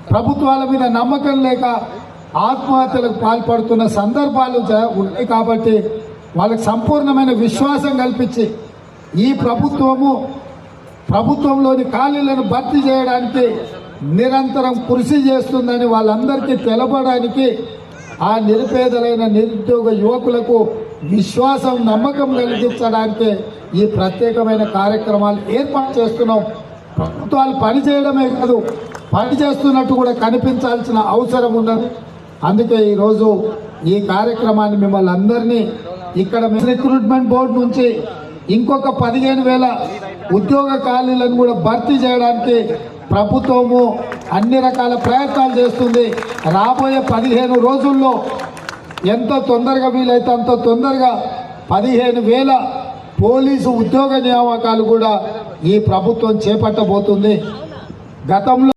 ప్రభుత్వాల మీద నమ్మకం లేక ఆత్మహత్యలకు పాల్పడుతున్న సందర్భాలు ఉన్నాయి కాబట్టి వాళ్ళకి సంపూర్ణమైన విశ్వాసం కల్పించి ఈ ప్రభుత్వంలోని ఖాళీలను భర్తీ చేయడానికి నిరంతరం కృషి చేస్తుందని వాళ్ళందరికీ తెలపడానికి ఆ నిరుపేదలైన నిరుద్యోగ యువకులకు విశ్వాసం నమ్మకం కలిగించడానికి ఈ ప్రత్యేకమైన కార్యక్రమాలు ఏర్పాటు చేస్తున్నాం. ప్రభుత్వాలు పనిచేయడమే కాదు, పని చేస్తున్నట్టు కూడా కనిపించాల్సిన అవసరం ఉన్నది. అందుకే ఈరోజు ఈ కార్యక్రమాన్ని మిమ్మల్ని అందరినీ ఇక్కడ రిక్రూట్మెంట్ బోర్డు నుంచి ఇంకొక 15,000 ఉద్యోగ ఖాళీలను కూడా భర్తీ చేయడానికి ప్రభుత్వము అన్ని రకాల ప్రయత్నాలు చేస్తుంది. రాబోయే 15 రోజుల్లో ఎంత తొందరగా వీలైతే అంత తొందరగా 15,000 పోలీసు ఉద్యోగ నియామకాలు కూడా ఈ ప్రభుత్వం చేపట్టబోతుంది. గతంలో